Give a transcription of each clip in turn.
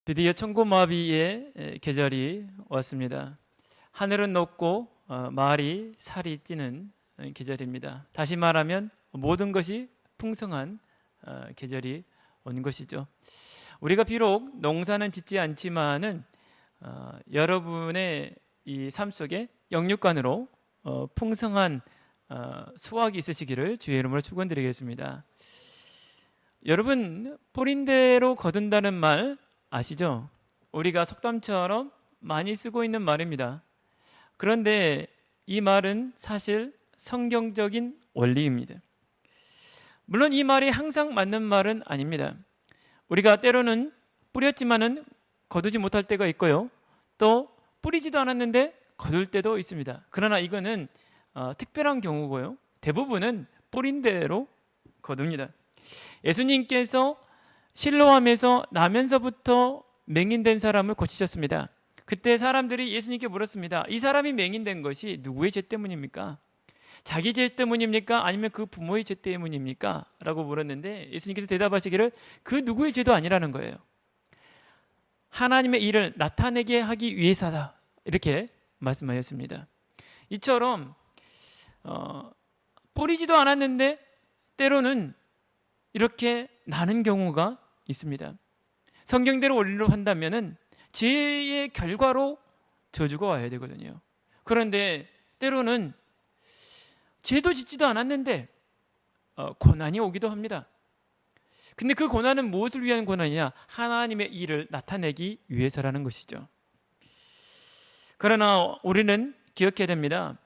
드디어 천고마비의 계절이 왔습니다. 하늘은 높고 말이 살이 찌는 계절입니다. 다시 말하면 모든 것이 풍성한 계절이 온 것이죠. 우리가 비록 농사는 짓지 않지만은 여러분의 이 삶 속에 영육간으로 풍성한 수확이 있으시기를 주의 이름으로 축원드리겠습니다. 여러분, 뿌린 대로 거둔다는 말 아시죠? 우리가 속담처럼 많이 쓰고 있는 말입니다. 그런데 이 말은 사실 성경적인 원리입니다. 물론 이 말이 항상 맞는 말은 아닙니다. 우리가 때로는 뿌렸지만은 거두지 못할 때가 있고요. 또 뿌리지도 않았는데 거둘 때도 있습니다. 그러나 이거는 특별한 경우고요. 대부분은 뿌린 대로 거둡니다. 예수님께서 실로암에서 나면서부터 맹인된 사람을 고치셨습니다. 그때 사람들이 예수님께 물었습니다. 이 사람이 맹인된 것이 누구의 죄 때문입니까? 자기 죄 때문입니까? 아니면 그 부모의 죄 때문입니까? 라고 물었는데 예수님께서 대답하시기를 그 누구의 죄도 아니라는 거예요. 하나님의 일을 나타내게 하기 위해서다. 이렇게 말씀하셨습니다. 이처럼 뿌리지도 않았는데 때로는 이렇게 나는 경우가 있습니다. 성경대로 원리로 한다면은 죄의 결과로 저주가 와야 되거든요. 그런데 때로는 죄도 짓지도 않았는데 고난이 오기도 합니다. 근데 그 고난은 무엇을 위한 고난이냐? 하나님의 일을 나타내기 위해서라는 것이죠. 그러나 우리는 기억해야 됩니다.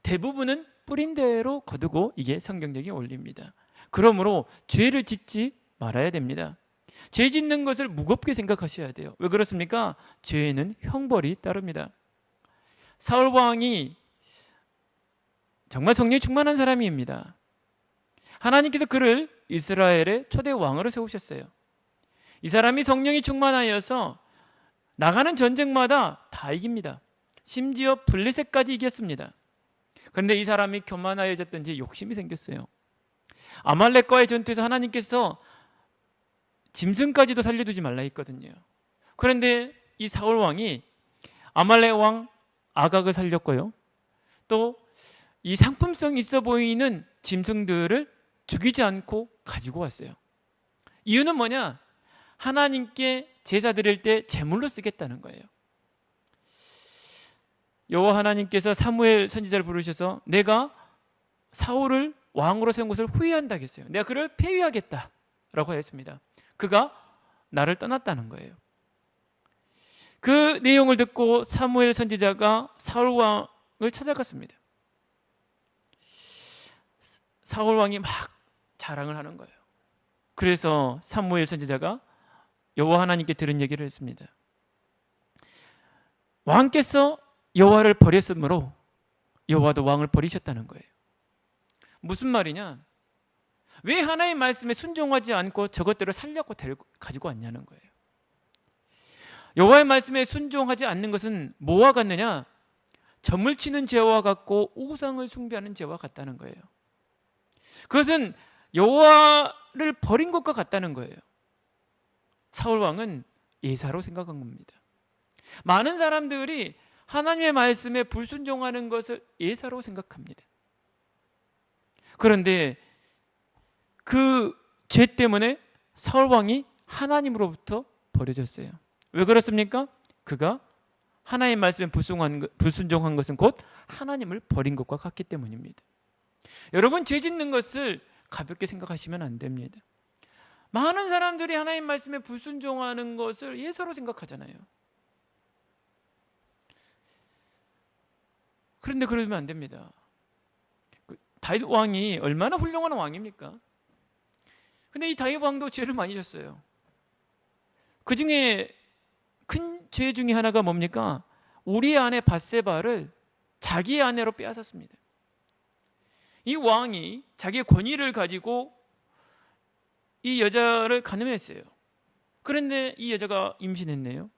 대부분은 뿌린 대로 거두고 이게 성경적인 원리입니다. 그러므로 죄를 짓지 말아야 됩니다. 죄 짓는 것을 무겁게 생각하셔야 돼요. 왜 그렇습니까? 죄에는 형벌이 따릅니다. 사울 왕이 정말 성령이 충만한 사람입니다. 하나님께서 그를 이스라엘의 초대 왕으로 세우셨어요. 이 사람이 성령이 충만하여서 나가는 전쟁마다 다 이깁니다. 심지어 블레셋까지 이겼습니다. 그런데 이 사람이 교만하여졌든지 욕심이 생겼어요. 아말렉과의 전투에서 하나님께서 짐승까지도 살려두지 말라 했거든요. 그런데 이 사울 왕이 아말렉 왕 아각을 살렸고요. 또 이 상품성 있어 보이는 짐승들을 죽이지 않고 가지고 왔어요. 이유는 뭐냐? 하나님께 제사 드릴 때 제물로 쓰겠다는 거예요. 여호와 하나님께서 사무엘 선지자를 부르셔서 내가 사울을 왕으로 세운 것을 후회한다 했어요. 내가 그를 폐위하겠다라고 했습니다. 그가 나를 떠났다는 거예요. 그 내용을 듣고 사무엘 선지자가 사울 왕을 찾아갔습니다. 사울 왕이 막 자랑을 하는 거예요. 그래서 사무엘 선지자가 여호와 하나님께 들은 얘기를 했습니다. 왕께서 여호와를 버렸으므로 여호와도 왕을 버리셨다는 거예요. 무슨 말이냐? 왜 하나님의 말씀에 순종하지 않고 저것들을 살려고 가지고 왔냐는 거예요. 여호와의 말씀에 순종하지 않는 것은 뭐와 같느냐? 점을 치는 죄와 같고 우상을 숭배하는 죄와 같다는 거예요. 그것은 여호와를 버린 것과 같다는 거예요. 사울 왕은 예사로 생각한 겁니다. 많은 사람들이 하나님의 말씀에 불순종하는 것을 예사로 생각합니다. 그런데 그 죄 때문에 사울 왕이 하나님으로부터 버려졌어요. 왜 그렇습니까? 그가 하나님의 말씀에 불순종한 것은 곧 하나님을 버린 것과 같기 때문입니다. 여러분, 죄 짓는 것을 가볍게 생각하시면 안 됩니다. 많은 사람들이 하나님 말씀에 불순종하는 것을 예사로 생각하잖아요. 그런데 그러면 안 됩니다. 다윗 왕이 얼마나 훌륭한 왕입니까? 근데 이 다윗 왕도 죄를 많이 졌어요. 그 중에 큰 죄 중에 하나가 뭡니까? 우리의 아내 밧세바를 자기의 아내로 빼앗았습니다. 이 왕이 자기의 권위를 가지고 이 여자를 간음했어요. 그런데 이 여자가 임신했네요.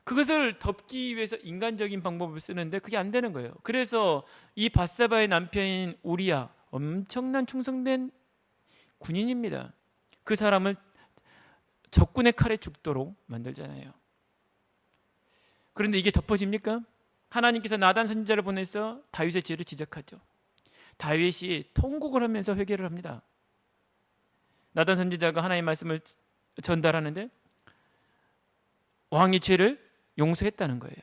그것을 덮기 위해서 인간적인 방법을 쓰는데 그게 안 되는 거예요. 그래서 이 밧세바의 남편인 우리야, 엄청난 충성된 군인입니다. 그 사람을 적군의 칼에 죽도록 만들잖아요. 그런데 이게 덮어집니까? 하나님께서 나단 선지자를 보내서 다윗의 죄를 지적하죠. 다윗이 통곡을 하면서 회개를 합니다. 나단 선지자가 하나님의 말씀을 전달하는데 왕이 죄를 용서했다는 거예요.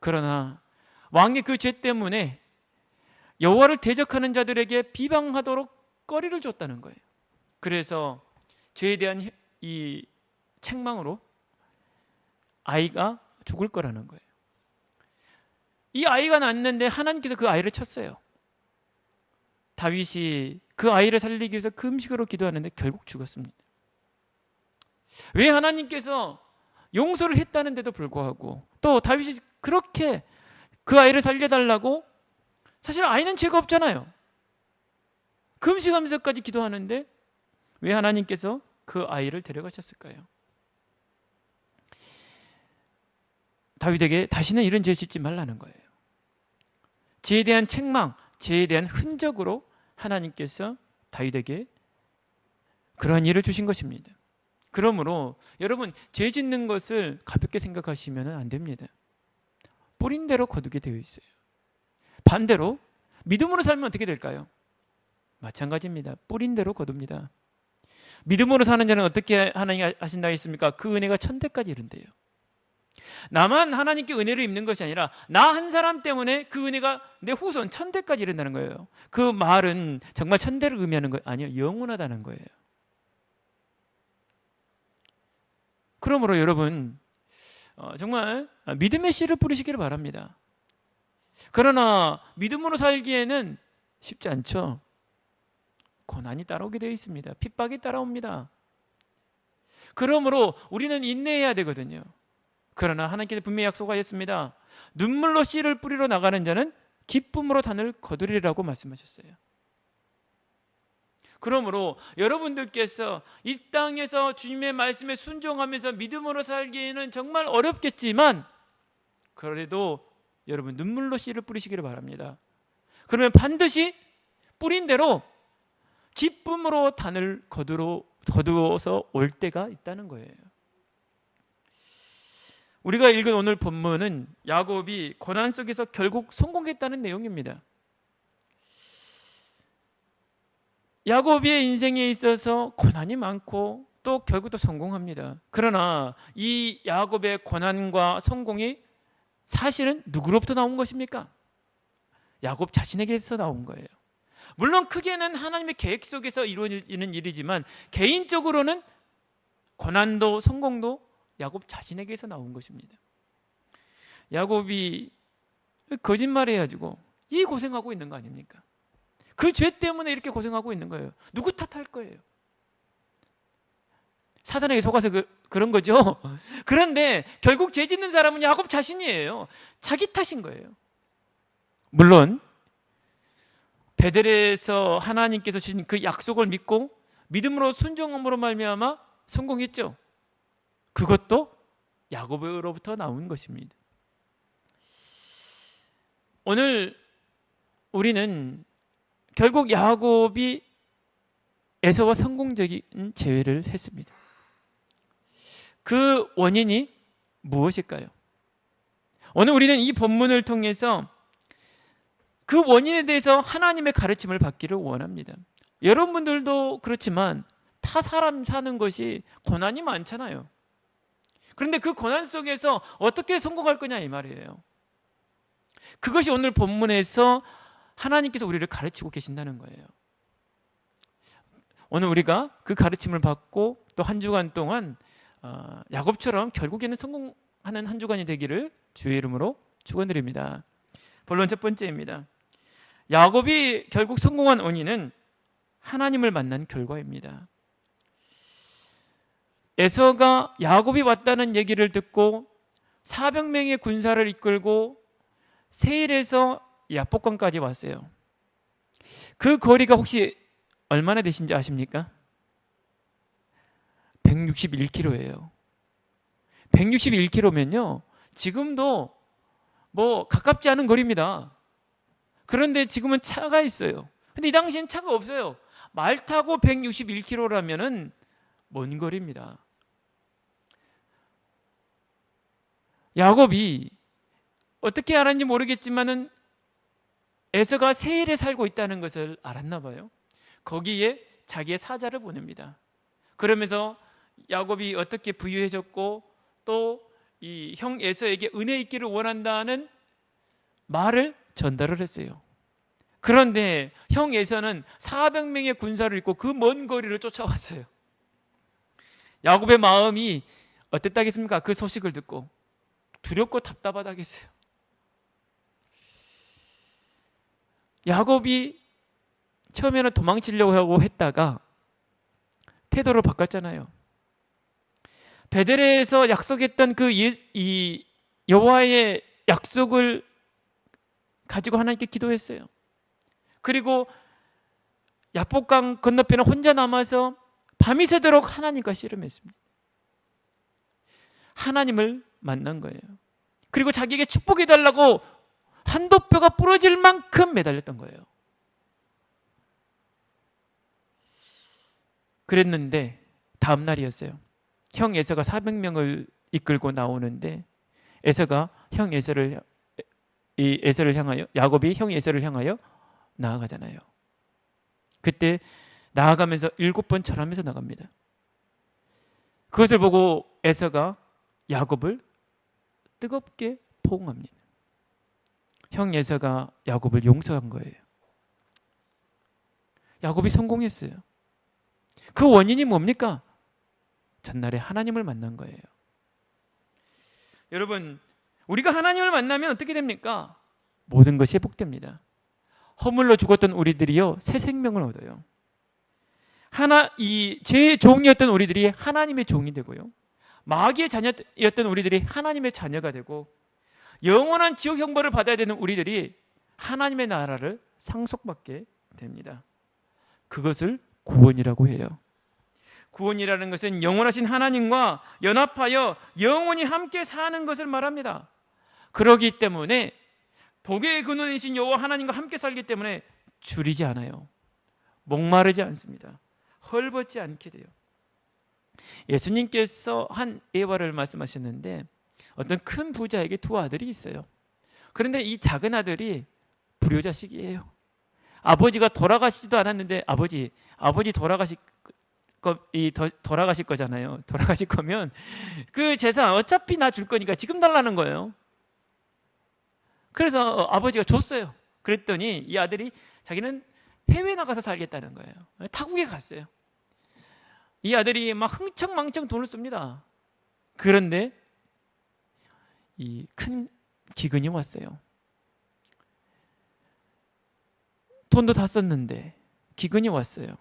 그러나 왕이 그 죄 때문에 여호와를 대적하는 자들에게 비방하도록 거리를 줬다는 거예요. 그래서 죄에 대한 이 책망으로 아이가 죽을 거라는 거예요. 이 아이가 낳았는데 하나님께서 그 아이를 쳤어요. 다윗이 그 아이를 살리기 위해서 금식으로 기도하는데 결국 죽었습니다. 왜 하나님께서 용서를 했다는데도 불구하고 또 다윗이 그렇게 그 아이를 살려달라고, 사실 아이는 죄가 없잖아요. 금식하면서까지 기도하는데 왜 하나님께서 그 아이를 데려가셨을까요? 다윗에게 다시는 이런 죄 짓지 말라는 거예요. 죄에 대한 책망, 죄에 대한 흔적으로 하나님께서 다윗에게 그러한 일을 주신 것입니다. 그러므로 여러분, 죄 짓는 것을 가볍게 생각하시면 안 됩니다. 뿌린 대로 거두게 되어 있어요. 반대로 믿음으로 살면 어떻게 될까요? 마찬가지입니다. 뿌린 대로 거둡니다. 믿음으로 사는 자는 어떻게 하나님이 하신다 했습니까? 그 은혜가 천대까지 이른대요. 나만 하나님께 은혜를 입는 것이 아니라 나 한 사람 때문에 그 은혜가 내 후손 천대까지 이른다는 거예요. 그 말은 정말 천대를 의미하는 거 아니에요. 영원하다는 거예요. 그러므로 여러분, 정말 믿음의 씨를 뿌리시기를 바랍니다. 그러나 믿음으로 살기에는 쉽지 않죠. 고난이 따라오게 되어 있습니다. 핍박이 따라옵니다. 그러므로 우리는 인내해야 되거든요. 그러나 하나님께서 분명히 약속하셨습니다. 눈물로 씨를 뿌리러 나가는 자는 기쁨으로 단을 거두리라고 말씀하셨어요. 그러므로 여러분들께서 이 땅에서 주님의 말씀에 순종하면서 믿음으로 살기에는 정말 어렵겠지만, 그래도 여러분 눈물로 씨를 뿌리시기를 바랍니다. 그러면 반드시 뿌린 대로 기쁨으로 단을 거두어서 올 때가 있다는 거예요. 우리가 읽은 오늘 본문은 야곱이 고난 속에서 결국 성공했다는 내용입니다. 야곱의 인생에 있어서 고난이 많고 또 결국 또 성공합니다. 그러나 이 야곱의 고난과 성공이 사실은 누구로부터 나온 것입니까? 야곱 자신에게서 나온 거예요. 물론 크게는 하나님의 계획 속에서 이루어지는 일이지만 개인적으로는 고난도 성공도 야곱 자신에게서 나온 것입니다. 야곱이 거짓말해가지고 이 고생하고 있는 거 아닙니까? 그 죄 때문에 이렇게 고생하고 있는 거예요. 누구 탓할 거예요? 사단에게 속아서 그런 거죠. 그런데 결국 죄 짓는 사람은 야곱 자신이에요. 자기 탓인 거예요. 물론 베델에서 하나님께서 주신 그 약속을 믿고 믿음으로 순종함으로 말미암아 성공했죠. 그것도 야곱으로부터 나온 것입니다. 오늘 우리는 결국 야곱이 에서와 성공적인 재회를 했습니다. 그 원인이 무엇일까요? 오늘 우리는 이 본문을 통해서 그 원인에 대해서 하나님의 가르침을 받기를 원합니다. 여러분들도 그렇지만 타 사람 사는 것이 고난이 많잖아요. 그런데 그 고난 속에서 어떻게 성공할 거냐 이 말이에요. 그것이 오늘 본문에서 하나님께서 우리를 가르치고 계신다는 거예요. 오늘 우리가 그 가르침을 받고 또 한 주간 동안 야곱처럼 결국에는 성공하는 한 주간이 되기를 주의 이름으로 축원드립니다. 본론 첫 번째입니다. 야곱이 결국 성공한 원인은 하나님을 만난 결과입니다. 에서가 야곱이 왔다는 얘기를 듣고 400명의 군사를 이끌고 세일에서 야복강까지 왔어요. 그 거리가 혹시 얼마나 되신지 아십니까? 161km예요. 161km면요 지금도 뭐 가깝지 않은 거리입니다. 그런데 지금은 차가 있어요. 근데 이 당시엔 차가 없어요. 말 타고 161km라면은 먼 거리입니다. 야곱이 어떻게 알았는지 모르겠지만은 에서가 세일에 살고 있다는 것을 알았나 봐요. 거기에 자기의 사자를 보냅니다. 그러면서 야곱이 어떻게 부유해졌고 또 이 형 에서에게 은혜 있기를 원한다는 말을 전달을 했어요. 그런데 형 에서는 400명의 군사를 입고 그 먼 거리를 쫓아왔어요. 야곱의 마음이 어땠다겠습니까? 그 소식을 듣고 두렵고 답답하다겠어요. 야곱이 처음에는 도망치려고 하고 했다가 태도를 바꿨잖아요. 베들레헴에서 약속했던 그 여호와의 약속을 가지고 하나님께 기도했어요. 그리고 야복강 건너편에 혼자 남아서 밤이 새도록 하나님과 씨름했습니다. 하나님을 만난 거예요. 그리고 자기에게 축복해 달라고 한도뼈가 부러질 만큼 매달렸던 거예요. 그랬는데 다음 날이었어요. 형 에서가 400명을 이끌고 나오는데 에서가 형 에서를 향하여, 야곱이 형 에서를 향하여 나아가잖아요. 그때 나아가면서 7번 절하면서 나갑니다. 그것을 보고 에서가 야곱을 뜨겁게 포옹합니다. 형 에서가 야곱을 용서한 거예요. 야곱이 성공했어요. 그 원인이 뭡니까? 전날에 하나님을 만난 거예요. 여러분, 우리가 하나님을 만나면 어떻게 됩니까? 모든 것이 회복됩니다. 허물로 죽었던 우리들이요, 새 생명을 얻어요. 이 죄의 종이었던 우리들이 하나님의 종이 되고요, 마귀의 자녀였던 우리들이 하나님의 자녀가 되고, 영원한 지옥 형벌을 받아야 되는 우리들이 하나님의 나라를 상속받게 됩니다. 그것을 구원이라고 해요. 구원이라는 것은 영원하신 하나님과 연합하여 영원히 함께 사는 것을 말합니다. 그렇기 때문에 복의 근원이신 여호와 하나님과 함께 살기 때문에 줄이지 않아요. 목마르지 않습니다. 헐벗지 않게 돼요. 예수님께서 한 예화를 말씀하셨는데 어떤 큰 부자에게 두 아들이 있어요. 그런데 이 작은 아들이 불효자식이에요. 아버지가 돌아가시지도 않았는데 아버지 돌아가실 거잖아요. 돌아가실 거면 그 재산 어차피 나 줄 거니까 지금 달라는 거예요. 그래서 아버지가 줬어요. 그랬더니 이 아들이 자기는 해외 나가서 살겠다는 거예요. 타국에 갔어요. 이 아들이 막 흥청망청 돈을 씁니다. 그런데 이 큰 기근이 왔어요. 돈도 다 썼는데 기근이 왔어요.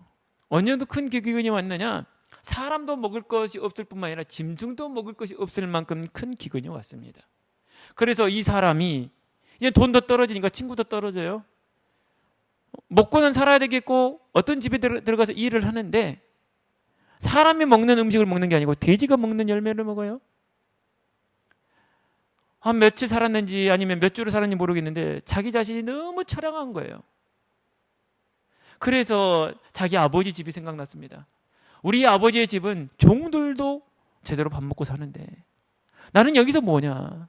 어느 정도 큰 기근이 왔느냐? 사람도 먹을 것이 없을 뿐만 아니라 짐승도 먹을 것이 없을 만큼 큰 기근이 왔습니다. 그래서 이 사람이 이제 돈도 떨어지니까 친구도 떨어져요. 먹고는 살아야 되겠고 어떤 집에 들어가서 일을 하는데 사람이 먹는 음식을 먹는 게 아니고 돼지가 먹는 열매를 먹어요. 한 며칠 살았는지 아니면 몇 주를 살았는지 모르겠는데 자기 자신이 너무 처량한 거예요. 그래서 자기 아버지 집이 생각났습니다. 우리 아버지의 집은 종들도 제대로 밥 먹고 사는데 나는 여기서 뭐냐?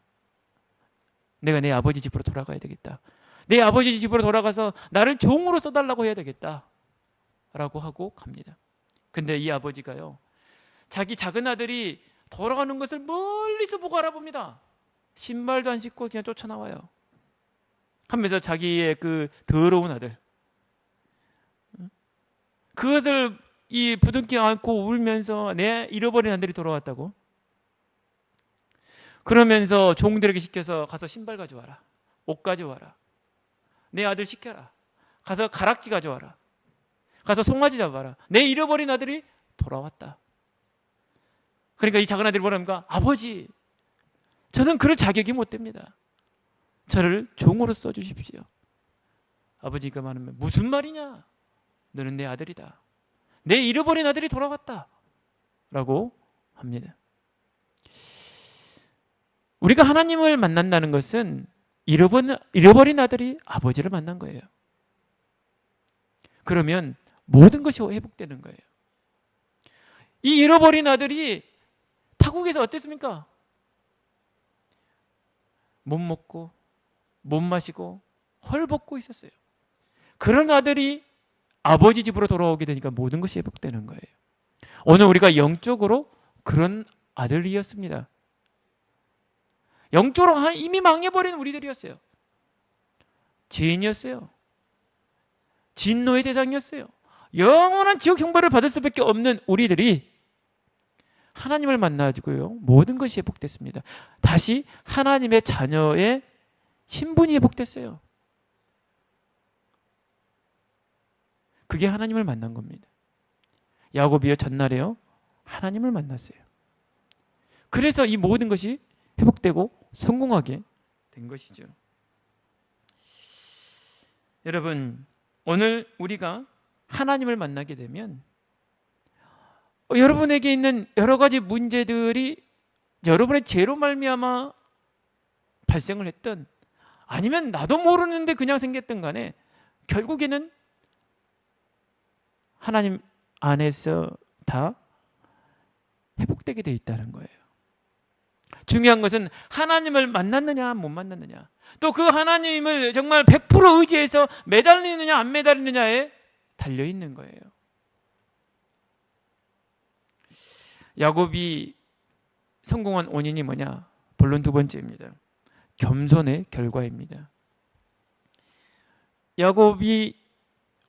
내가 내 아버지 집으로 돌아가야 되겠다. 내 아버지 집으로 돌아가서 나를 종으로 써달라고 해야 되겠다 라고 하고 갑니다. 근데 이 아버지가요, 자기 작은 아들이 돌아가는 것을 멀리서 보고 알아봅니다. 신발도 안 신고 그냥 쫓아나와요. 하면서 자기의 그 더러운 아들, 그것을 이 부둥켜 안고 울면서 내 잃어버린 아들이 돌아왔다고. 그러면서 종들에게 시켜서 가서 신발 가져와라, 옷 가져와라, 내 아들 시켜라, 가서 가락지 가져와라, 가서 송아지 잡아라, 내 잃어버린 아들이 돌아왔다. 그러니까 이 작은 아들이 뭐랍니까? 아버지, 저는 그럴 자격이 못 됩니다. 저를 종으로 써주십시오. 아버지가 말하면 무슨 말이냐? 너는 내 아들이다. 내 잃어버린 아들이 돌아왔다 라고 합니다. 우리가 하나님을 만난다는 것은 잃어버린 아들이 아버지를 만난 거예요. 그러면 모든 것이 회복되는 거예요. 이 잃어버린 아들이 타국에서 어땠습니까? 못 먹고 못 마시고 헐벗고 있었어요. 그런 아들이 아버지 집으로 돌아오게 되니까 모든 것이 회복되는 거예요. 오늘 우리가 영적으로 그런 아들이었습니다. 영적으로 이미 망해버린 우리들이었어요. 죄인이었어요. 진노의 대상이었어요. 영원한 지옥 형벌을 받을 수밖에 없는 우리들이 하나님을 만나가지고요, 모든 것이 회복됐습니다. 다시 하나님의 자녀의 신분이 회복됐어요. 그게 하나님을 만난 겁니다. 야곱이요, 전날에요 하나님을 만났어요. 그래서 이 모든 것이 회복되고 성공하게 된 것이죠. 여러분, 오늘 우리가 하나님을 만나게 되면 여러분에게 있는 여러 가지 문제들이 여러분의 죄로 말미암아 발생을 했던, 아니면 나도 모르는데 그냥 생겼던 간에 결국에는 하나님 안에서 다 회복되게 돼 있다는 거예요. 중요한 것은 하나님을 만났느냐 못 만났느냐, 또 그 하나님을 정말 100% 의지해서 매달리느냐 안 매달리느냐에 달려있는 거예요. 야곱이 성공한 원인이 뭐냐? 본론 두 번째입니다. 겸손의 결과입니다. 야곱이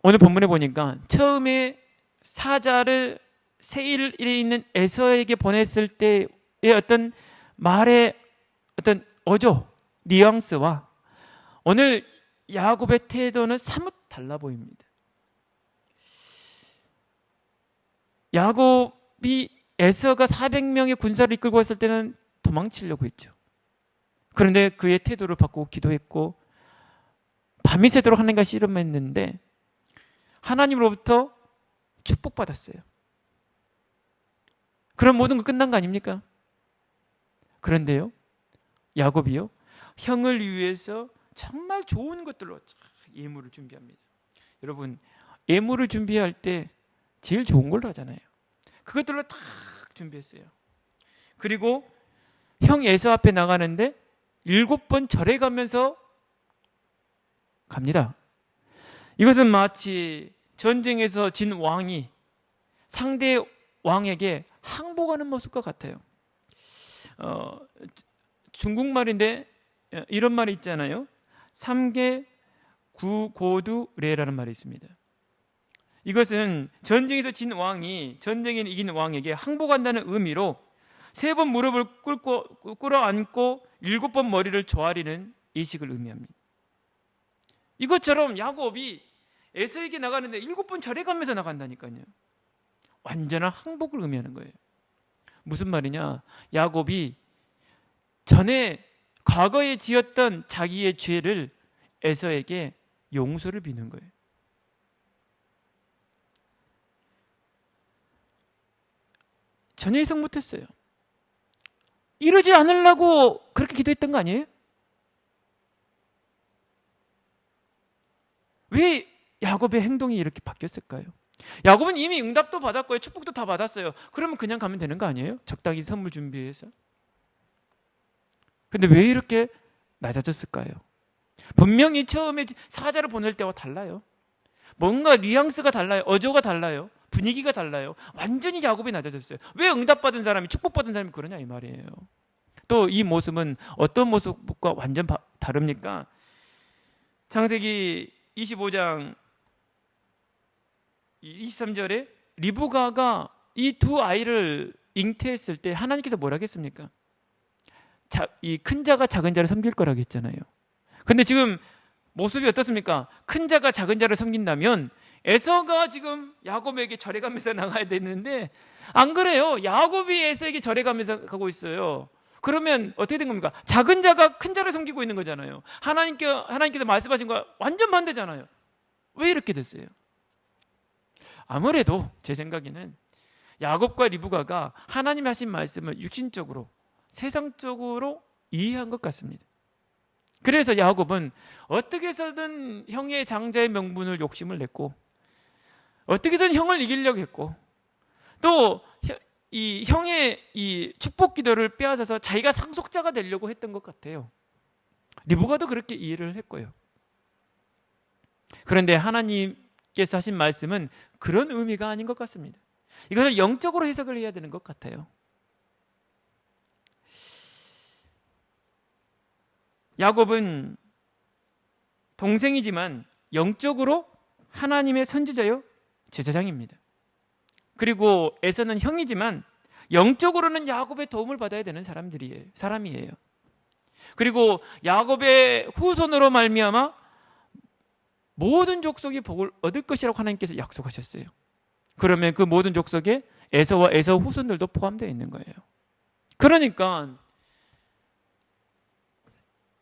오늘 본문에 보니까 처음에 사자를 세일에 있는 에서에게 보냈을 때의 어떤 말의 어떤 어조, 뉘앙스와 오늘 야곱의 태도는 사뭇 달라 보입니다. 야곱이 에서가 400명의 군사를 이끌고 왔을 때는 도망치려고 했죠. 그런데 그의 태도를 바꾸고 기도했고 밤이 새도록 하나님과 씨름했는데 하나님으로부터 축복받았어요. 그럼 모든 거 끝난 거 아닙니까? 그런데요, 야곱이요, 형을 위해서 정말 좋은 것들로 예물을 준비합니다. 여러분, 예물을 준비할 때 제일 좋은 걸로 하잖아요. 그것들로 다 준비했어요. 그리고 형 에서 앞에 나가는데 7번 절해가면서 갑니다. 이것은 마치 전쟁에서 진 왕이 상대 왕에게 항복하는 모습과 같아요. 중국말인데 이런 말이 있잖아요. 삼계 구고두레라는 말이 있습니다. 이것은 전쟁에서 진 왕이 전쟁에 이긴 왕에게 항복한다는 의미로 3번 무릎을 꿇어안고 7번 머리를 조아리는 의식을 의미합니다. 이것처럼 야곱이 에서에게 나가는데 7번 절해가면서 나간다니까요. 완전한 항복을 의미하는 거예요. 무슨 말이냐? 야곱이 전에 과거에 지었던 자기의 죄를 에서에게 용서를 비는 거예요. 전혀 예상 못했어요. 이러지 않으려고 그렇게 기도했던 거 아니에요? 왜 야곱의 행동이 이렇게 바뀌었을까요? 야곱은 이미 응답도 받았고요, 축복도 다 받았어요. 그러면 그냥 가면 되는 거 아니에요? 적당히 선물 준비해서. 근데 왜 이렇게 낮아졌을까요? 분명히 처음에 사자를 보낼 때와 달라요. 뭔가 뉘앙스가 달라요. 어조가 달라요. 분위기가 달라요. 완전히 야곱이 낮아졌어요. 왜 응답받은 사람이, 축복받은 사람이 그러냐 이 말이에요. 또 이 모습은 어떤 모습과 완전 다릅니까? 창세기 25장 23절에 리브가가 이 두 아이를 잉태했을 때 하나님께서 뭐라 했습니까? 이 큰 자가 작은 자를 섬길 거라고 했잖아요. 근데 지금 모습이 어떻습니까? 큰 자가 작은 자를 섬긴다면 에서가 지금 야곱에게 절해가면서 나가야 되는데 안 그래요. 야곱이 에서에게 절해가면서 가고 있어요. 그러면 어떻게 된 겁니까? 작은 자가 큰 자를 섬기고 있는 거잖아요. 하나님께서 말씀하신 거 완전 반대잖아요. 왜 이렇게 됐어요? 아무래도 제 생각에는 야곱과 리브가가 하나님이 하신 말씀을 육신적으로, 세상적으로 이해한 것 같습니다. 그래서 야곱은 어떻게 해서든 형의 장자의 명분을 욕심을 냈고, 어떻게 해서든 형을 이기려고 했고, 또 이 형의 이 축복 기도를 빼앗아서 자기가 상속자가 되려고 했던 것 같아요. 리브가도 그렇게 이해를 했고요. 그런데 하나님께서 하신 말씀은 그런 의미가 아닌 것 같습니다. 이것을 영적으로 해석을 해야 되는 것 같아요. 야곱은 동생이지만 영적으로 하나님의 선지자요 제사장입니다. 그리고 에서는 형이지만 영적으로는 야곱의 도움을 받아야 되는 사람이에요. 그리고 야곱의 후손으로 말미암아 모든 족속이 복을 얻을 것이라고 하나님께서 약속하셨어요. 그러면 그 모든 족속에 에서와 에서 후손들도 포함되어 있는 거예요. 그러니까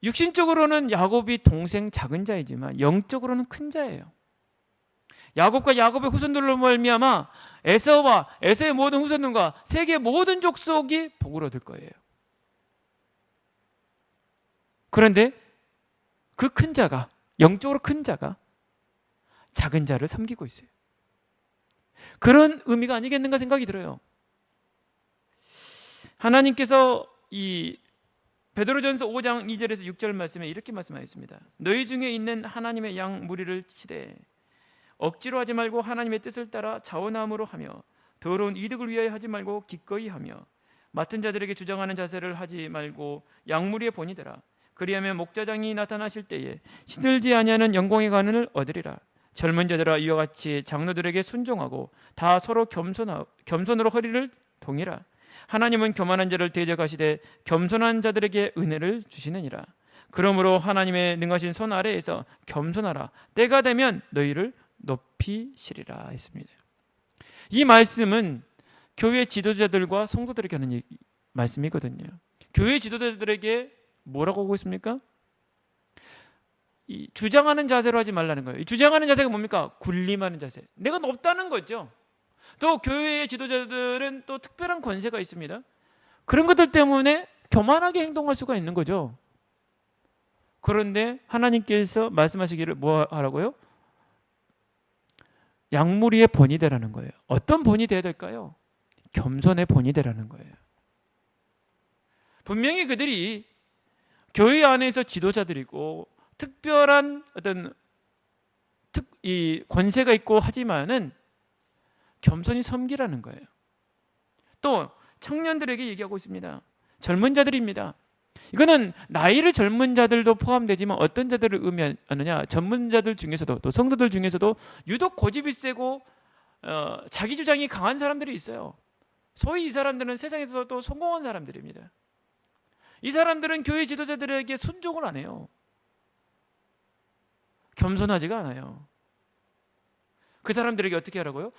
육신적으로는 야곱이 동생 작은 자이지만 영적으로는 큰 자예요. 야곱과 야곱의 후손들로 말미암아 에서와 에서의 모든 후손들과 세계 모든 족속이 복을 얻을 거예요. 그런데 그 큰 자가, 영적으로 큰 자가 작은 자를 섬기고 있어요. 그런 의미가 아니겠는가 생각이 들어요. 하나님께서 이 베드로전서 5장 2절에서 6절 말씀에 이렇게 말씀하셨습니다. 너희 중에 있는 하나님의 양 무리를 치되 억지로 하지 말고 하나님의 뜻을 따라 자원함으로 하며 더러운 이득을 위하여 하지 말고 기꺼이 하며 맡은 자들에게 주장하는 자세를 하지 말고 양무리의 본이 되라. 그리하면 목자장이 나타나실 때에 시들지 아니하는 영광의 관을 얻으리라. 젊은 자들아 이와 같이 장로들에게 순종하고 다 서로 겸손으로 허리를 동이라. 하나님은 교만한 자를 대적하시되 겸손한 자들에게 은혜를 주시느니라. 그러므로 하나님의 능하신 손 아래에서 겸손하라. 때가 되면 너희를 높이시리라 했습니다. 이 말씀은 교회 지도자들과 성도들에게 하는 말씀이거든요. 교회 지도자들에게 뭐라고 하고 있습니까? 이 주장하는 자세로 하지 말라는 거예요. 이 주장하는 자세가 뭡니까? 군림하는 자세. 내가 높다는 거죠. 또 교회의 지도자들은 또 특별한 권세가 있습니다. 그런 것들 때문에 교만하게 행동할 수가 있는 거죠. 그런데 하나님께서 말씀하시기를 뭐 하라고요? 양무리의 본이 되라는 거예요. 어떤 본이 되어야 될까요? 겸손의 본이 되라는 거예요. 분명히 그들이 교회 안에서 지도자들이고 특별한 어떤 이 권세가 있고 하지만은 겸손히 섬기라는 거예요. 또 청년들에게 얘기하고 있습니다. 젊은 자들입니다. 이거는 나이를 젊은 자들도 포함되지만 어떤 자들을 의미하느냐? 젊은 자들 중에서도 또 성도들 중에서도 유독 고집이 세고 자기 주장이 강한 사람들이 있어요. 소위 이 사람들은 세상에서도 성공한 사람들입니다. 이 사람들은 교회 지도자들에게 순종을 안 해요. 겸손하지가 않아요. 그 사람들에게 어떻게 하라고요?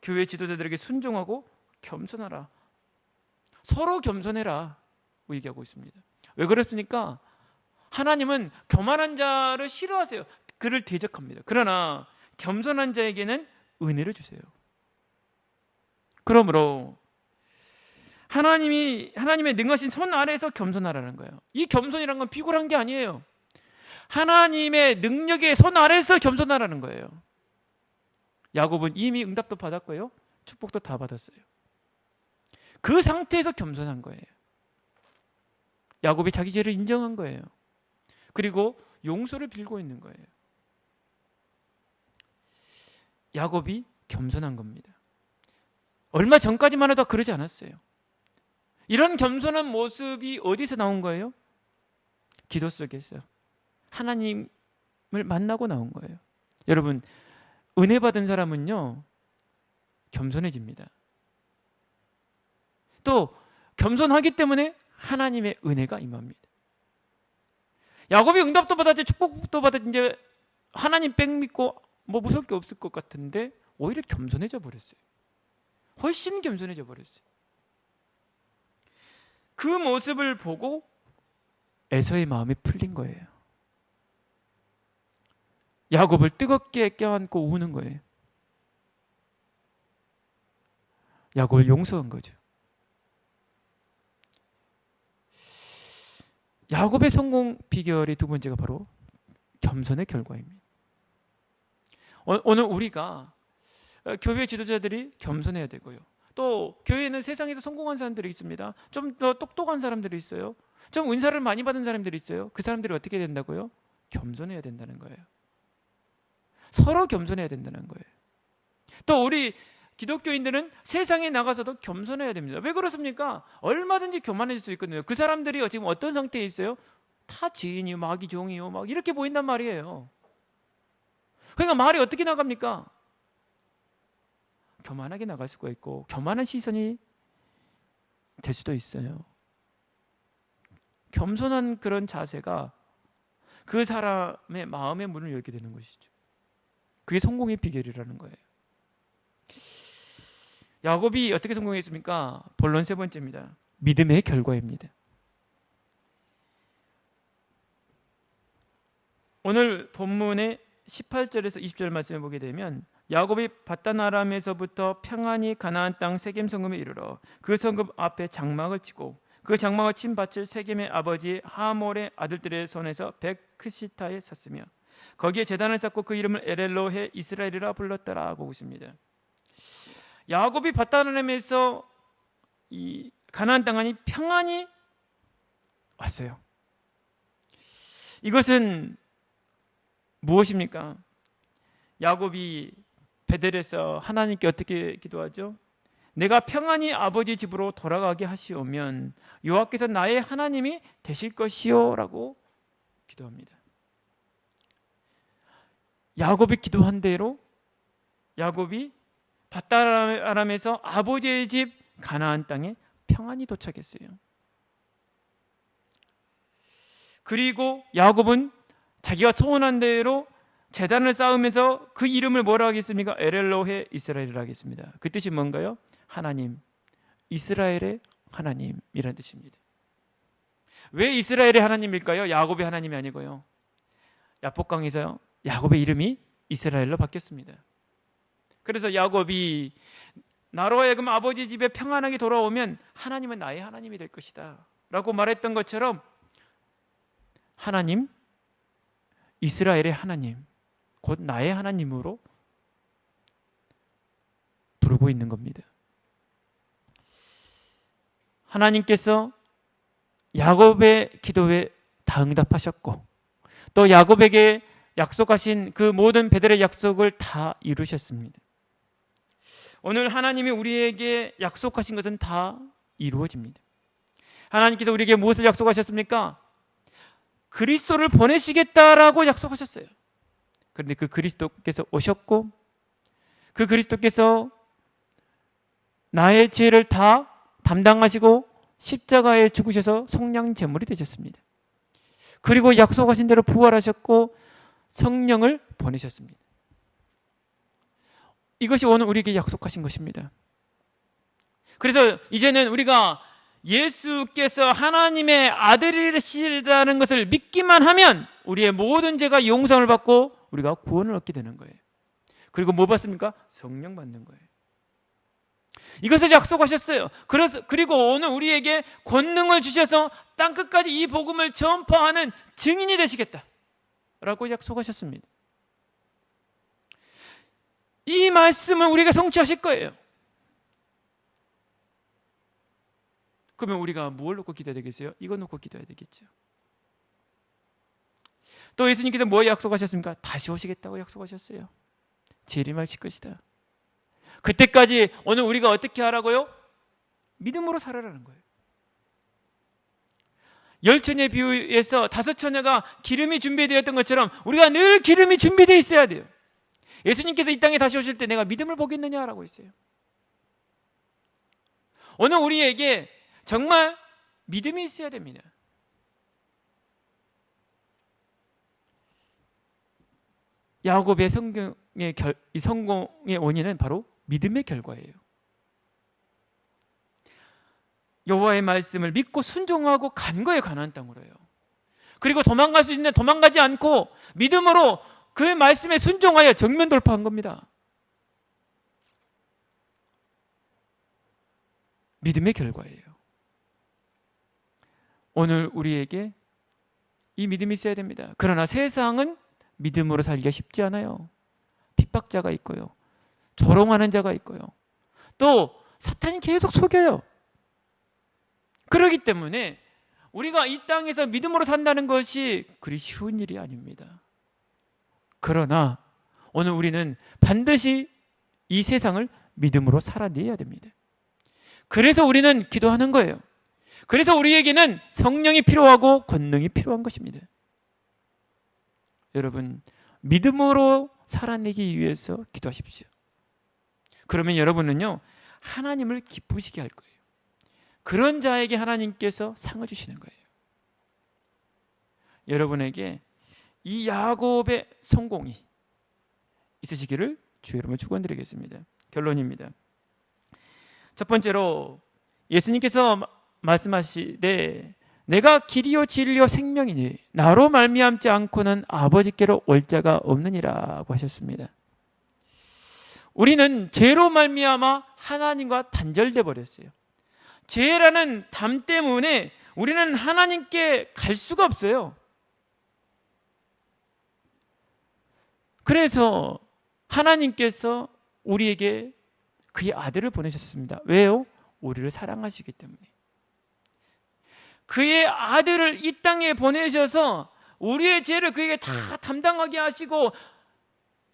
교회 지도자들에게 순종하고 겸손하라. 서로 겸손해라. 얘기하고 있습니다. 왜 그렇습니까? 하나님은 교만한 자를 싫어하세요. 그를 대적합니다. 그러나 겸손한 자에게는 은혜를 주세요. 그러므로 하나님의 능하신 손 아래에서 겸손하라는 거예요. 이 겸손이란 건 비굴한 게 아니에요. 하나님의 능력의 손 아래에서 겸손하라는 거예요. 야곱은 이미 응답도 받았고요. 축복도 다 받았어요. 그 상태에서 겸손한 거예요. 야곱이 자기 죄를 인정한 거예요. 그리고 용서를 빌고 있는 거예요. 야곱이 겸손한 겁니다. 얼마 전까지만 해도 그러지 않았어요. 이런 겸손한 모습이 어디서 나온 거예요? 기도 속에서 하나님을 만나고 나온 거예요. 여러분, 은혜 받은 사람은요 겸손해집니다. 또 겸손하기 때문에 하나님의 은혜가 임합니다. 야곱이 응답도 받았지 축복도 받았지 이제 하나님 백 믿고 뭐 무서울 게 없을 것 같은데 오히려 겸손해져 버렸어요. 훨씬 겸손해져 버렸어요. 그 모습을 보고 에서의 마음이 풀린 거예요. 야곱을 뜨겁게 껴안고 우는 거예요. 야곱을 용서한 거죠. 야곱의 성공 비결이 두 번째가 바로 겸손의 결과입니다. 오늘 우리가 교회 지도자들이 겸손해야 되고요. 또 교회에는 세상에서 성공한 사람들이 있습니다. 좀 더 똑똑한 사람들이 있어요. 좀 은사를 많이 받은 사람들이 있어요. 그 사람들이 어떻게 된다고요? 겸손해야 된다는 거예요. 서로 겸손해야 된다는 거예요. 또 우리 기독교인들은 세상에 나가서도 겸손해야 됩니다. 왜 그렇습니까? 얼마든지 교만해질 수 있거든요. 그 사람들이 지금 어떤 상태에 있어요? 타 지인이요, 마귀 종이요, 막 이렇게 보인단 말이에요. 그러니까 말이 어떻게 나갑니까? 교만하게 나갈 수가 있고 교만한 시선이 될 수도 있어요. 겸손한 그런 자세가 그 사람의 마음의 문을 열게 되는 것이죠. 그게 성공의 비결이라는 거예요. 야곱이 어떻게 성공했습니까? 본론 세 번째입니다. 믿음의 결과입니다. 오늘 본문의 18절에서 20절 말씀을 보게 되면 야곱이 밧단 아람에서부터 평안히 가나안 땅 세겜 성읍에 이르러 그 성읍 앞에 장막을 치고 그 장막을 친 밭을 세겜의 아버지 하몰의 아들들의 손에서 백크시타에 샀으며 거기에 제단을 쌓고 그 이름을 에렐로헤 이스라엘이라 불렀더라 보고 있습니다. 야곱이 밧단 아람에서 이 가나안 땅에 평안히 왔어요. 이것은 무엇입니까? 야곱이 베델에서 하나님께 어떻게 기도하죠? 내가 평안히 아버지 집으로 돌아가게 하시오면 여호와께서 나의 하나님이 되실 것이요 라고 기도합니다. 야곱이 기도한 대로 야곱이 밧단 아람에서 아버지의 집 가나안 땅에 평안히 도착했어요. 그리고 야곱은 자기가 소원한 대로 제단을 쌓으면서 그 이름을 뭐라 하겠습니까? 에렐로헤 이스라엘이라 하겠습니다. 그 뜻이 뭔가요? 하나님, 이스라엘의 하나님이라는 뜻입니다. 왜 이스라엘의 하나님일까요? 야곱의 하나님이 아니고요. 야복강에서 야곱의 이름이 이스라엘로 바뀌었습니다. 그래서 야곱이 나로 하여금 아버지 집에 평안하게 돌아오면 하나님은 나의 하나님이 될 것이다 라고 말했던 것처럼 하나님, 이스라엘의 하나님, 곧 나의 하나님으로 부르고 있는 겁니다. 하나님께서 야곱의 기도에 다 응답하셨고 또 야곱에게 약속하신 그 모든 베델의 약속을 다 이루셨습니다. 오늘 하나님이 우리에게 약속하신 것은 다 이루어집니다. 하나님께서 우리에게 무엇을 약속하셨습니까? 그리스도를 보내시겠다라고 약속하셨어요. 그런데 그 그리스도께서 오셨고 그 그리스도께서 나의 죄를 다 담당하시고 십자가에 죽으셔서 속량 제물이 되셨습니다. 그리고 약속하신 대로 부활하셨고 성령을 보내셨습니다. 이것이 오늘 우리에게 약속하신 것입니다. 그래서 이제는 우리가 예수께서 하나님의 아들이시라는 것을 믿기만 하면 우리의 모든 죄가 용서를 받고 우리가 구원을 얻게 되는 거예요. 그리고 뭐 받습니까? 성령 받는 거예요. 이것을 약속하셨어요. 그리고 오늘 우리에게 권능을 주셔서 땅끝까지 이 복음을 전파하는 증인이 되시겠다라고 약속하셨습니다. 이 말씀을 우리가 성취하실 거예요. 그러면 우리가 무엇을 놓고 기도해야 되겠어요? 이거 놓고 기도해야 되겠죠. 또 예수님께서 뭐 약속하셨습니까? 다시 오시겠다고 약속하셨어요. 재림하실 것이다. 그때까지 오늘 우리가 어떻게 하라고요? 믿음으로 살아라는 거예요. 10처녀의 비유에서 5처녀가 기름이 준비되었던 것처럼 우리가 늘 기름이 준비되어 있어야 돼요. 예수님께서 이 땅에 다시 오실 때 내가 믿음을 보겠느냐라고 했어요. 오늘 우리에게 정말 믿음이 있어야 됩니다. 야곱의 성공의 원인은 바로 믿음의 결과예요. 여호와의 말씀을 믿고 순종하고 간 거예요. 가나안 땅으로요. 그리고 도망갈 수 있는데 도망가지 않고 믿음으로 그 말씀에 순종하여 정면 돌파한 겁니다. 믿음의 결과예요. 오늘 우리에게 이 믿음이 있어야 됩니다. 그러나 세상은 믿음으로 살기가 쉽지 않아요. 핍박자가 있고요. 조롱하는 자가 있고요. 또 사탄이 계속 속여요. 그렇기 때문에 우리가 이 땅에서 믿음으로 산다는 것이 그리 쉬운 일이 아닙니다. 그러나 오늘 우리는 반드시 이 세상을 믿음으로 살아내야 됩니다. 그래서 우리는 기도하는 거예요. 그래서 우리에게는 성령이 필요하고 권능이 필요한 것입니다. 여러분, 믿음으로 살아내기 위해서 기도하십시오. 그러면 여러분은요, 하나님을 기쁘시게 할 거예요. 그런 자에게 하나님께서 상을 주시는 거예요. 여러분에게 이 야곱의 성공이 있으시기를 주의 이름으로 축원드리겠습니다. 결론입니다. 첫 번째로 예수님께서 말씀하시되 내가 길이요 진리요 생명이니 나로 말미암지 않고는 아버지께로 올 자가 없느니라고 하셨습니다. 우리는 죄로 말미암아 하나님과 단절돼 버렸어요. 죄라는 담 때문에 우리는 하나님께 갈 수가 없어요. 그래서 하나님께서 우리에게 그의 아들을 보내셨습니다. 왜요? 우리를 사랑하시기 때문에. 그의 아들을 이 땅에 보내셔서 우리의 죄를 그에게 다 담당하게 하시고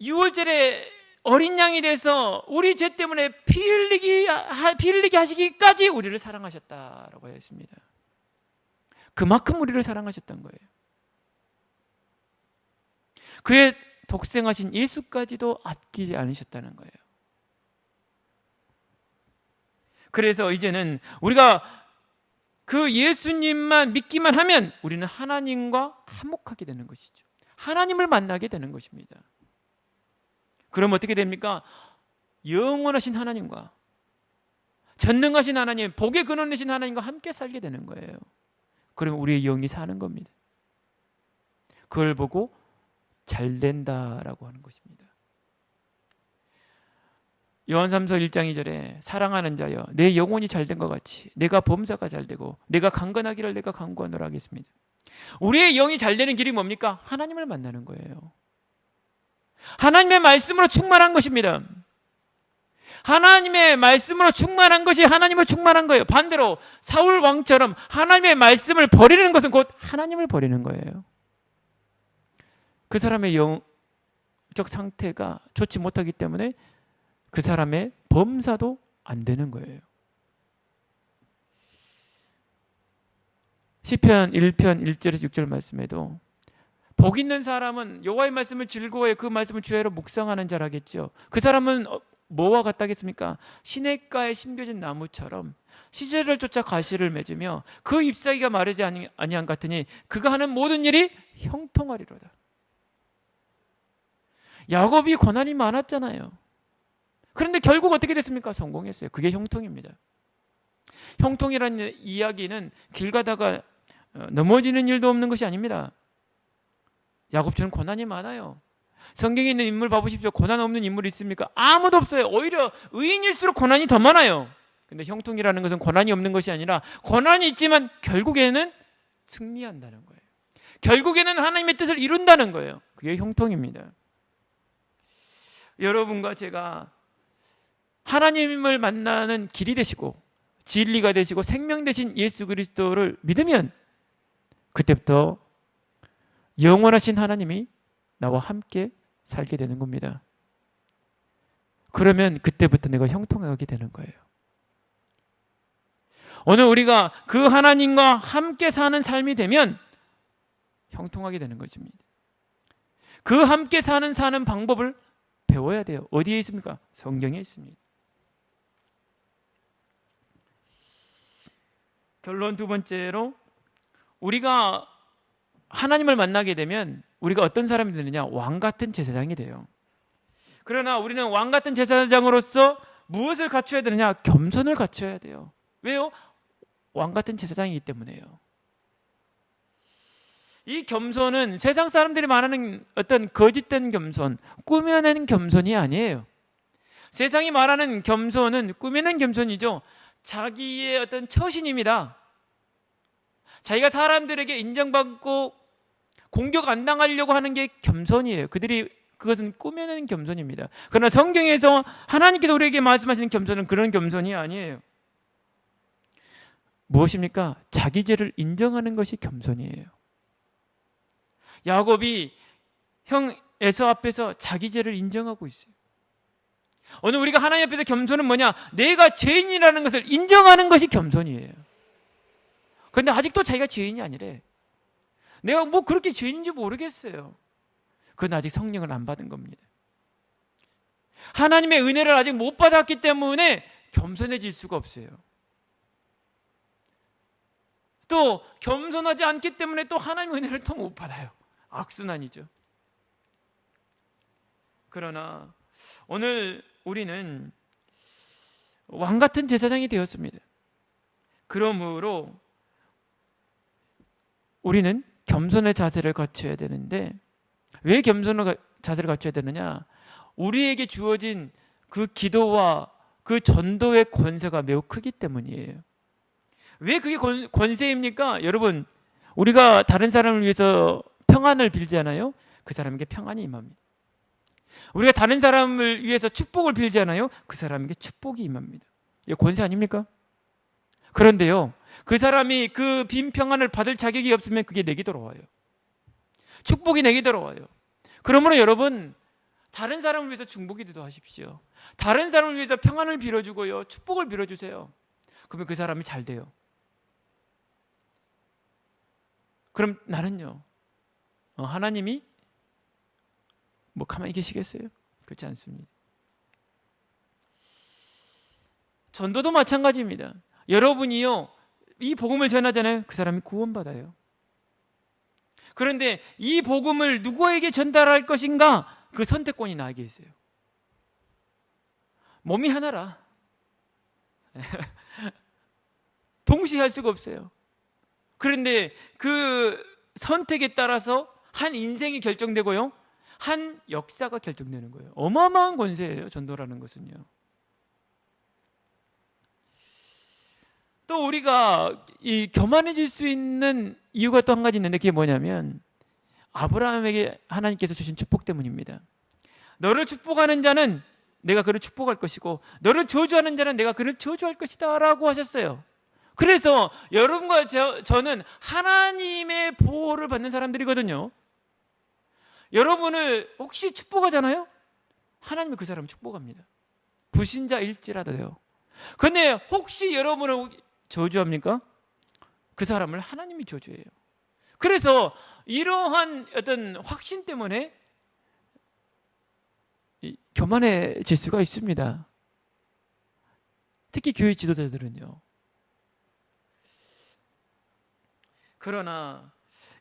6월절에 어린 양이 돼서 우리 죄 때문에 피 흘리게 하시기까지 우리를 사랑하셨다라고 했습니다. 그만큼 우리를 사랑하셨던 거예요. 그의 독생하신 예수까지도 아끼지 않으셨다는 거예요. 그래서 이제는 우리가 그 예수님만 믿기만 하면 우리는 하나님과 화목하게 되는 것이죠. 하나님을 만나게 되는 것입니다. 그럼 어떻게 됩니까? 영원하신 하나님과 전능하신 하나님, 복의 근원 되신 하나님과 함께 살게 되는 거예요. 그러면 우리의 영이 사는 겁니다. 그걸 보고 잘 된다라고 하는 것입니다. 요한삼서 1장 2절에 사랑하는 자여 내 영혼이 잘된 것 같이 내가 범사가 잘되고 내가 강건하기를 내가 강구하노라 하겠습니다. 우리의 영이 잘되는 길이 뭡니까? 하나님을 만나는 거예요. 하나님의 말씀으로 충만한 것입니다. 하나님의 말씀으로 충만한 것이 하나님을 충만한 거예요. 반대로 사울 왕처럼 하나님의 말씀을 버리는 것은 곧 하나님을 버리는 거예요. 그 사람의 영적 상태가 좋지 못하기 때문에 그 사람의 범사도 안 되는 거예요. 시편 1편 1절에서 6절 말씀에도 복 있는 사람은 여호와의 말씀을 즐거워해 그 말씀을 주야로 묵상하는 자라겠죠. 그 사람은 뭐와 같다겠습니까? 시냇가에 심겨진 나무처럼 시절을 쫓아 가시를 맺으며 그 잎사귀가 마르지 아니한 같으니 그가 하는 모든 일이 형통하리로다. 야곱이 고난이 많았잖아요. 그런데 결국 어떻게 됐습니까? 성공했어요. 그게 형통입니다. 형통이라는 이야기는 길 가다가 넘어지는 일도 없는 것이 아닙니다. 야곱처럼 고난이 많아요. 성경에 있는 인물 봐보십시오. 고난 없는 인물이 있습니까? 아무도 없어요. 오히려 의인일수록 고난이 더 많아요. 근데 형통이라는 것은 고난이 없는 것이 아니라 고난이 있지만 결국에는 승리한다는 거예요. 결국에는 하나님의 뜻을 이룬다는 거예요. 그게 형통입니다. 여러분과 제가 하나님을 만나는 길이 되시고 진리가 되시고 생명 되신 예수 그리스도를 믿으면 그때부터 영원하신 하나님이 나와 함께 살게 되는 겁니다. 그러면 그때부터 내가 형통하게 되는 거예요. 오늘 우리가 그 하나님과 함께 사는 삶이 되면 형통하게 되는 것입니다. 그 함께 사는 방법을 배워야 돼요. 어디에 있습니까? 성경에 있습니다. 결론 두 번째로 우리가 하나님을 만나게 되면 우리가 어떤 사람이 되느냐? 왕 같은 제사장이 돼요. 그러나 우리는 왕 같은 제사장으로서 무엇을 갖춰야 되느냐? 겸손을 갖춰야 돼요. 왜요? 왕 같은 제사장이기 때문에요. 이 겸손은 세상 사람들이 말하는 어떤 거짓된 겸손, 꾸며낸 겸손이 아니에요. 세상이 말하는 겸손은 꾸며낸 겸손이죠. 자기의 어떤 처신입니다. 자기가 사람들에게 인정받고 공격 안 당하려고 하는 게 겸손이에요. 그것은 꾸며낸 겸손입니다. 그러나 성경에서 하나님께서 우리에게 말씀하시는 겸손은 그런 겸손이 아니에요. 무엇입니까? 자기 죄를 인정하는 것이 겸손이에요. 야곱이 형 에서 앞에서 자기 죄를 인정하고 있어요. 오늘 우리가 하나님 앞에서 겸손은 뭐냐? 내가 죄인이라는 것을 인정하는 것이 겸손이에요. 그런데 아직도 자기가 죄인이 아니래. 내가 뭐 그렇게 죄인인지 모르겠어요. 그건 아직 성령을 안 받은 겁니다. 하나님의 은혜를 아직 못 받았기 때문에 겸손해질 수가 없어요. 또 겸손하지 않기 때문에 또 하나님의 은혜를 또 못 받아요. 악순환이죠. 그러나 오늘 우리는 왕 같은 제사장이 되었습니다. 그러므로 우리는 겸손의 자세를 갖춰야 되는데, 왜 겸손의 자세를 갖춰야 되느냐? 우리에게 주어진 그 기도와 그 전도의 권세가 매우 크기 때문이에요. 왜 그게 권세입니까? 여러분, 우리가 다른 사람을 위해서 평안을 빌잖아요. 그 사람에게 평안이 임합니다. 우리가 다른 사람을 위해서 축복을 빌잖아요. 그 사람에게 축복이 임합니다. 이게 권세 아닙니까? 그런데요, 그 사람이 그 빈 평안을 받을 자격이 없으면 그게 내게 돌아와요. 축복이 내게 돌아와요. 그러므로 여러분, 다른 사람을 위해서 중보기 기도하십시오. 다른 사람을 위해서 평안을 빌어주고요, 축복을 빌어주세요. 그러면 그 사람이 잘 돼요. 그럼 나는요, 하나님이 뭐 가만히 계시겠어요? 그렇지 않습니다. 전도도 마찬가지입니다. 여러분이요, 이 복음을 전하잖아요. 그 사람이 구원받아요. 그런데 이 복음을 누구에게 전달할 것인가? 그 선택권이 나에게 있어요. 몸이 하나라. 동시에 할 수가 없어요. 그런데 그 선택에 따라서 한 인생이 결정되고요, 한 역사가 결정되는 거예요. 어마어마한 권세예요, 전도라는 것은요. 또 우리가 이 교만해질 수 있는 이유가 또 한 가지 있는데, 그게 뭐냐면 아브라함에게 하나님께서 주신 축복 때문입니다. 너를 축복하는 자는 내가 그를 축복할 것이고, 너를 저주하는 자는 내가 그를 저주할 것이다 라고 하셨어요. 그래서 여러분과 저는 하나님의 보호를 받는 사람들이거든요. 여러분을 혹시 축복하잖아요? 하나님이 그 사람을 축복합니다. 불신자일지라도요. 그런데 혹시 여러분을 저주합니까? 그 사람을 하나님이 저주해요. 그래서 이러한 어떤 확신 때문에 교만해질 수가 있습니다. 특히 교회 지도자들은요. 그러나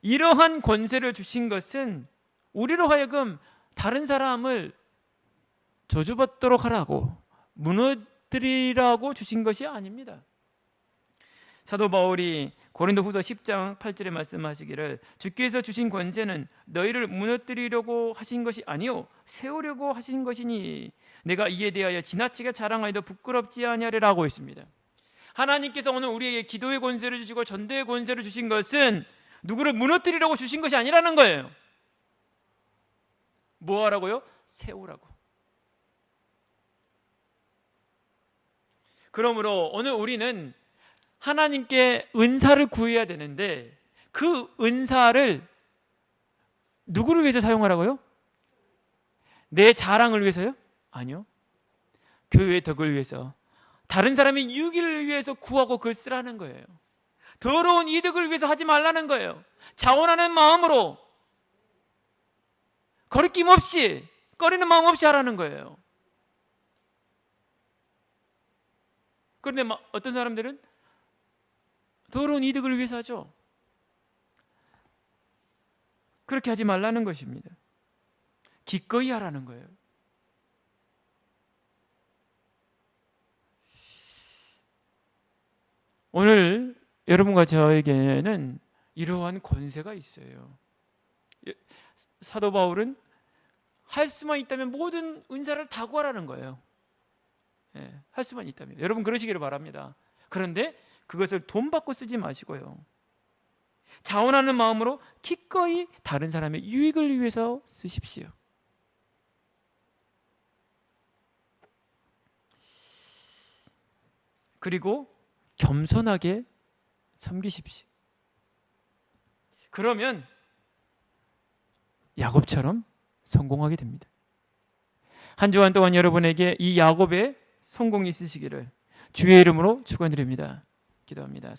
이러한 권세를 주신 것은 우리로 하여금 다른 사람을 저주받도록 하라고, 무너뜨리라고 주신 것이 아닙니다. 사도 바울이 고린도후서 10장 8절에 말씀하시기를, 주께서 주신 권세는 너희를 무너뜨리려고 하신 것이 아니요 세우려고 하신 것이니 내가 이에 대하여 지나치게 자랑하여도 부끄럽지 아니하리라고 했습니다. 하나님께서 오늘 우리에게 기도의 권세를 주시고 전도의 권세를 주신 것은 누구를 무너뜨리려고 주신 것이 아니라는 거예요. 뭐 하라고요? 세우라고. 그러므로 오늘 우리는 하나님께 은사를 구해야 되는데, 그 은사를 누구를 위해서 사용하라고요? 내 자랑을 위해서요? 아니요. 교회의 덕을 위해서, 다른 사람의 유익을 위해서 구하고 그걸 쓰라는 거예요. 더러운 이득을 위해서 하지 말라는 거예요. 자원하는 마음으로, 거리낌 없이, 꺼리는 마음 없이 하라는 거예요. 그런데 어떤 사람들은 더러운 이득을 위해서 하죠. 그렇게 하지 말라는 것입니다. 기꺼이 하라는 거예요. 오늘 여러분과 저에게는 이러한 권세가 있어요. 사도 바울은 할 수만 있다면 모든 은사를 다 구하라는 거예요. 할 수만 있다면. 여러분 그러시기를 바랍니다. 그런데 그것을 돈 받고 쓰지 마시고요, 자원하는 마음으로 기꺼이 다른 사람의 유익을 위해서 쓰십시오. 그리고 겸손하게 섬기십시오. 그러면 야곱처럼 성공하게 됩니다. 한 주간 동안 여러분에게 이 야곱의 성공이 있으시기를 주의 이름으로 축원드립니다. 기도합니다.